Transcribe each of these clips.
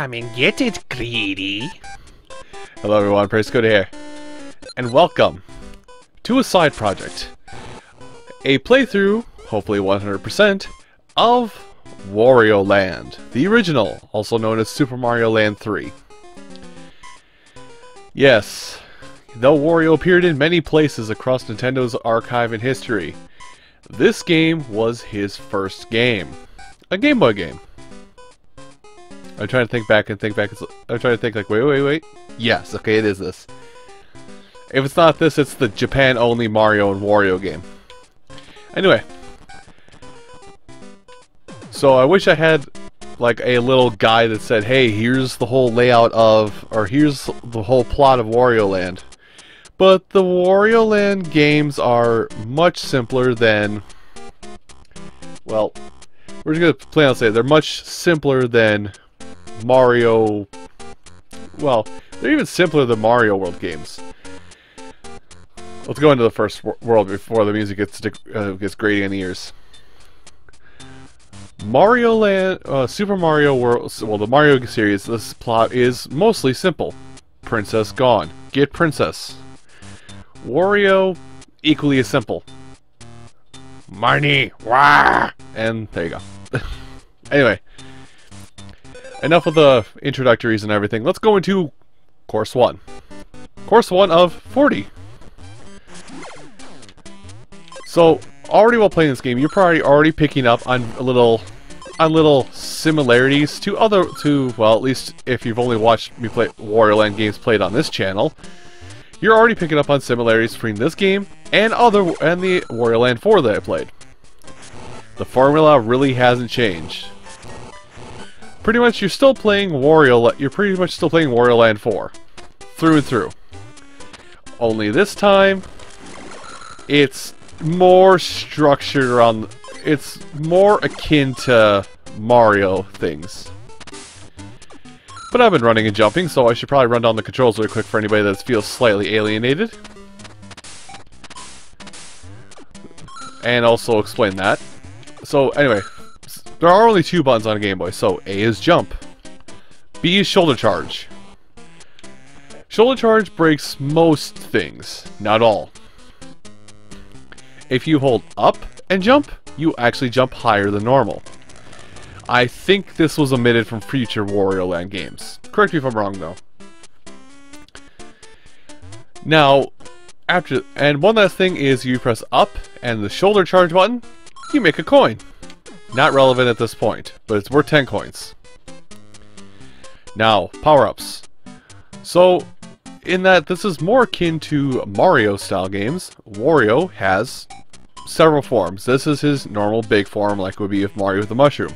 Come and get it, greedy. Hello everyone, PraisCode here, and welcome to a side project. A playthrough, hopefully 100%, of Warioland, the original, also known as Super Mario Land 3. Yes, though Wario appeared in many places across Nintendo's archive and history, this game was his first game. A Game Boy game. I'm trying to think back. I'm trying to think like, wait. Yes, okay, it is this. If it's not this, it's the Japan-only Mario and Wario game. Anyway. So I wish I had like a little guide that said, hey, here's the whole layout of, or here's the whole plot of Warioland. But the Warioland games are much simpler than, well, we're just going to plain out say they're much simpler than Mario, well, they're even simpler than Mario World games. Let's go into the first world before the music gets grating in the ears. Mario Land, Super Mario World, well, the Mario series, this plot is mostly simple. Princess gone. Get princess. Wario, equally as simple. Money, wah! And there you go. Anyway, enough of the introductories and everything. Let's go into Course 1. Course 1 of 40. So, already while playing this game, you're probably already picking up on little similarities to well, at least if you've only watched me play Warioland games played on this channel, you're already picking up on similarities between this game and the Warioland 4 that I played. The formula really hasn't changed. Pretty much, you're still playing Warioland 4 through and through. Only this time, it's more structured around. It's more akin to Mario things. But I've been running and jumping, so I should probably run down the controls really quick for anybody that feels slightly alienated. And also explain that. So anyway, there are only two buttons on a Game Boy. So A is jump. B is shoulder charge. Shoulder charge breaks most things, not all. If you hold up and jump, you actually jump higher than normal. I think this was omitted from future Warioland games. Correct me if I'm wrong, though. Now, one last thing is you press up and the shoulder charge button, you make a coin. Not relevant at this point, but it's worth 10 coins. Now, power-ups. So, in that this is more akin to Mario-style games, Wario has several forms. This is his normal big form, like it would be if Mario with the mushroom.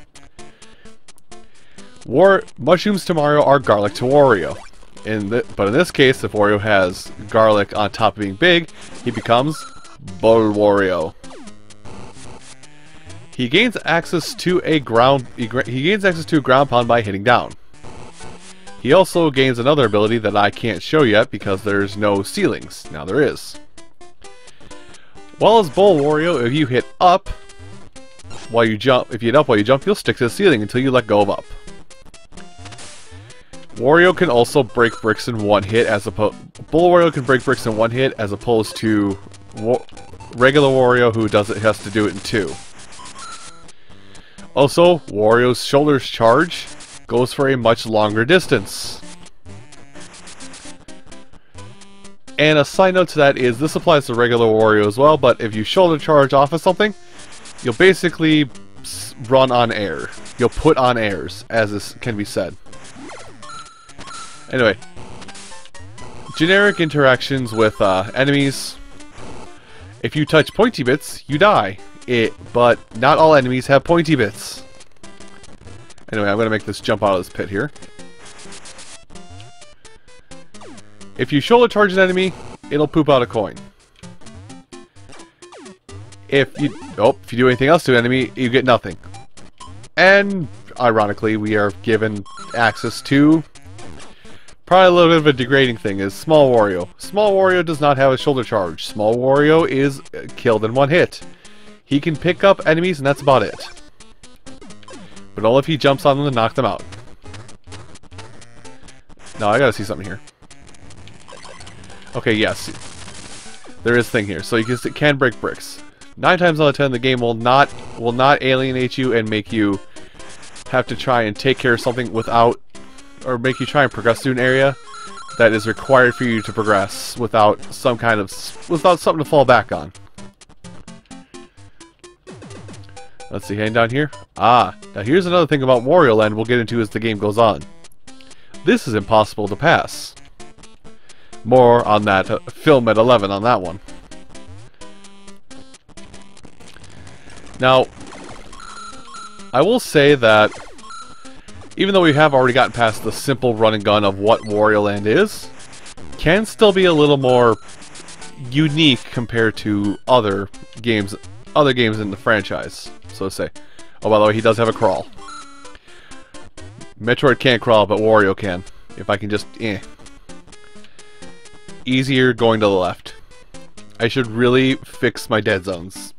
Mushrooms to Mario are garlic to Wario. But in this case, if Wario has garlic on top of being big, he becomes Bull Wario. He gains access to a ground pound by hitting down. He also gains another ability that I can't show yet because there's no ceilings. Now there is. While as Bull Wario, if you hit up while you jump, you'll stick to the ceiling until you let go of up. Wario can also break bricks in one hit, Bull Wario can break bricks in one hit as opposed to regular Wario who has to do it in two. Also, Wario's shoulder charge goes for a much longer distance. And a side note to that is this applies to regular Wario as well, but if you shoulder charge off of something, you'll basically run on air. You'll put on airs, as this can be said. Anyway, generic interactions with enemies. If you touch pointy bits, you die. But not all enemies have pointy bits. Anyway, I'm going to make this jump out of this pit here. If you shoulder charge an enemy, it'll poop out a coin. If you do anything else to an enemy, you get nothing. And, ironically, we are given access to probably a little bit of a degrading thing is Small Wario. Small Wario does not have a shoulder charge. Small Wario is killed in one hit. He can pick up enemies and that's about it. But only if he jumps on them to knock them out. No, I gotta see something here. Okay, yes. There is a thing here. So you can break bricks. 9 times out of 10, the game will not alienate you and make you have to try and take care of something without, or make you try and progress through an area that is required for you to progress without something to fall back on. Let's see, heading down here. Now here's another thing about Warioland we'll get into as the game goes on. This is impossible to pass. More on that film at 11 on that one. Now, I will say that even though we have already gotten past the simple run and gun of what Warioland is, can still be a little more unique compared to other games in the franchise, so to say. Oh, by the way, he does have a crawl. Metroid can't crawl, but Wario can. If I can just, Easier going to the left. I should really fix my dead zones.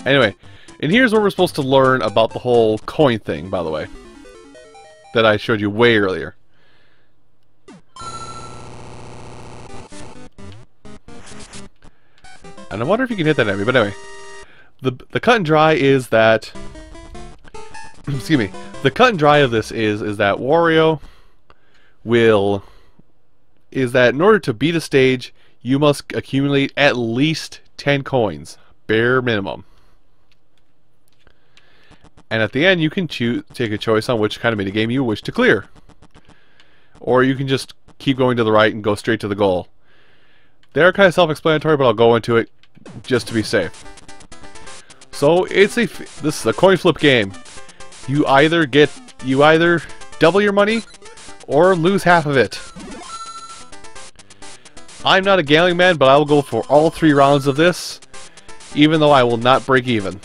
Anyway, and here's where we're supposed to learn about the whole coin thing, by the way, that I showed you way earlier. And I wonder if you can hit that at me, but anyway. The cut and dry is that... excuse me. The cut and dry of this is that Wario is that in order to beat a stage, you must accumulate at least 10 coins. Bare minimum. And at the end, you can take a choice on which kind of minigame you wish to clear. Or you can just keep going to the right and go straight to the goal. They're kind of self-explanatory, but I'll go into it just to be safe. So this is a coin flip game. You either double your money or lose half of it. I'm not a gambling man, but I will go for all 3 rounds of this, even though I will not break even.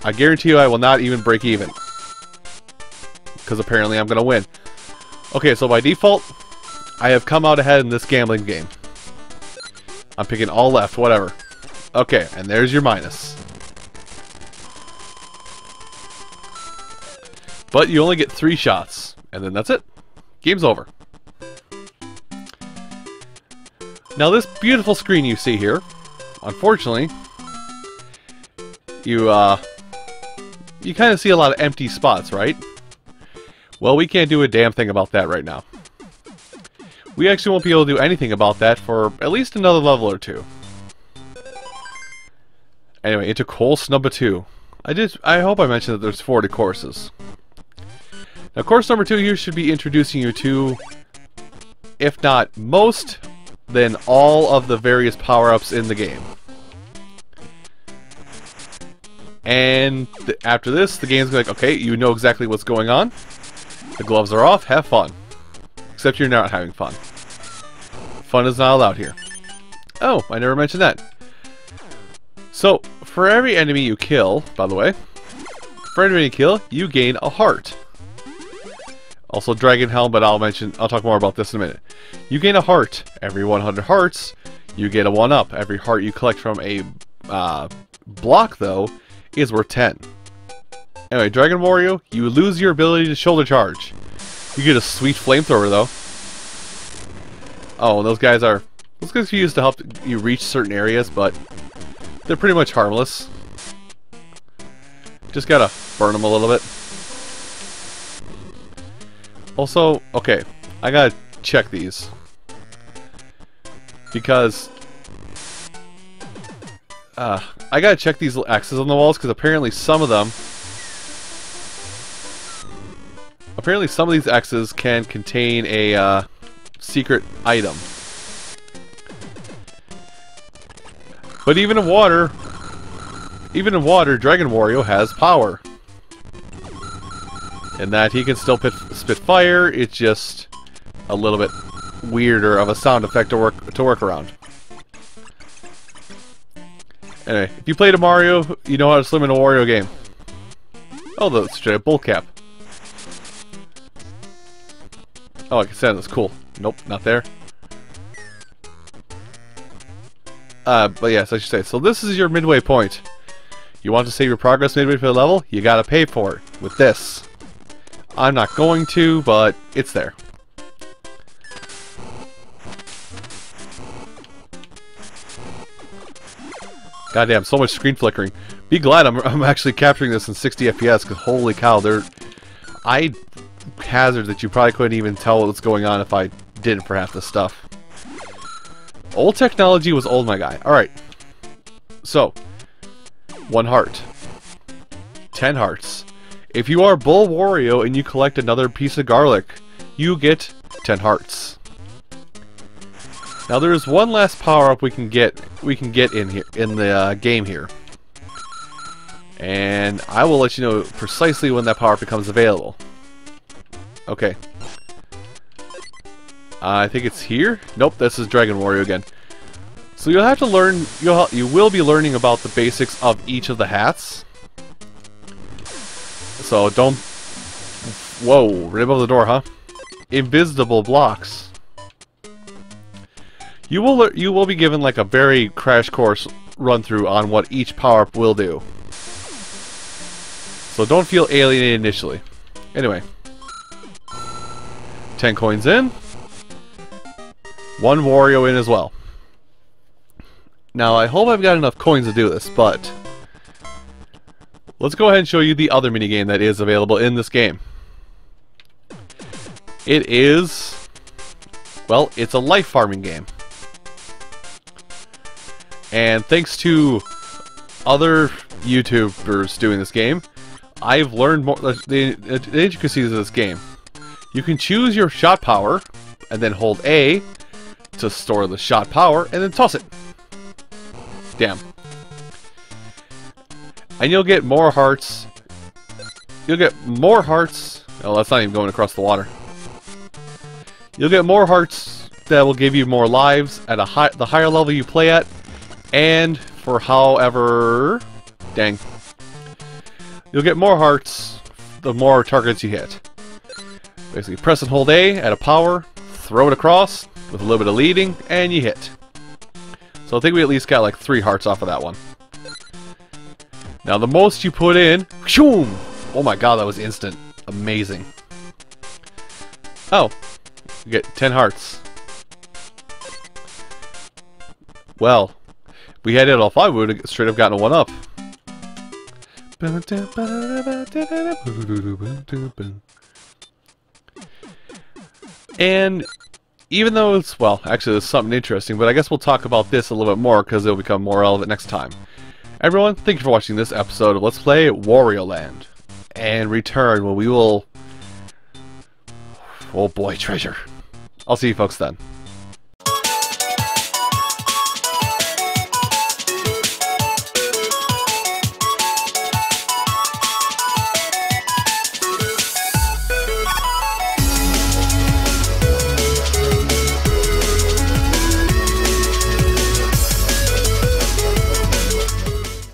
I guarantee you I will not even break even. Because apparently I'm going to win. Okay, so by default, I have come out ahead in this gambling game. I'm picking all left, whatever. Okay, and there's your minus. But you only get 3 shots, and then that's it. Game's over. Now this beautiful screen you see here, unfortunately, you kind of see a lot of empty spots, right? Well, we can't do a damn thing about that right now. We actually won't be able to do anything about that for at least another level or 2. Anyway, into course number 2. I hope I mentioned that there's 40 courses. Now, course number 2 here should be introducing you to, if not most, then all of the various power-ups in the game. And after this, the game's like, okay, you know exactly what's going on. The gloves are off, have fun. Except you're not having fun. Fun is not allowed here. Oh, I never mentioned that. So, for every enemy you kill, by the way, for every enemy you kill, you gain a heart. Also Dragon Helm, but I'll talk more about this in a minute. You gain a heart. Every 100 hearts, you get a 1-up. Every heart you collect from a block, though, is worth 10. Anyway, Dragon Wario, you lose your ability to shoulder charge. You get a sweet flamethrower, though. Oh, and those guys are used to help you reach certain areas, but they're pretty much harmless. Just gotta burn them a little bit. Also, okay, I gotta check these. Because I gotta check these little X's on the walls, because apparently some of these X's can contain a secret item. But even in water, Dragon Wario has power. In that he can still spit fire, it's just a little bit weirder of a sound effect to work around. Anyway, if you played a Mario, you know how to swim in a Wario game. Oh, the straight up bull cap. Oh, I can stand this. Cool. Nope, not there. But yes, I should say. So this is your midway point. You want to save your progress midway for the level? You gotta pay for it with this. I'm not going to, but it's there. Goddamn, so much screen flickering. Be glad I'm actually capturing this in 60 FPS, because holy cow, I hazard that you probably couldn't even tell what was going on if I didn't for half this stuff. Old technology was old, my guy. Alright. So, 1 heart. 10 hearts. If you are Bull Wario and you collect another piece of garlic, you get 10 hearts. Now there is one last power-up we can get in here in the game here. And I will let you know precisely when that power-up becomes available. Okay. I think it's here? Nope, this is Dragon Wario again. So you'll have to learn, you will be learning about the basics of each of the hats. So don't... Whoa, right above the door, huh? Invisible blocks. You will be given like a very crash course run through on what each power-up will do. So don't feel alienated initially. Anyway. 10 coins in. 1 Wario in as well. Now I hope I've got enough coins to do this, but let's go ahead and show you the other minigame that is available in this game. It is, well, it's a life farming game. And thanks to other YouTubers doing this game, I've learned more the intricacies of this game. You can choose your shot power, and then hold A to store the shot power, and then toss it. Damn. And you'll get more hearts. You'll get more hearts. Oh, that's not even going across the water. You'll get more hearts that will give you more lives at the higher level you play at. And for however... Dang. You'll get more hearts the more targets you hit. Basically, press and hold A at a power, throw it across with a little bit of leading, and you hit. So I think we at least got like 3 hearts off of that one. Now the most you put in... Shoom! Oh my god, that was instant. Amazing. Oh. You get 10 hearts. Well... we had it all 5, we would have straight up gotten a 1-up. And even though it's, well, actually there's something interesting, but I guess we'll talk about this a little bit more because it'll become more relevant next time. Everyone, thank you for watching this episode of Let's Play Warioland. And return when we will... oh boy, treasure. I'll see you folks then.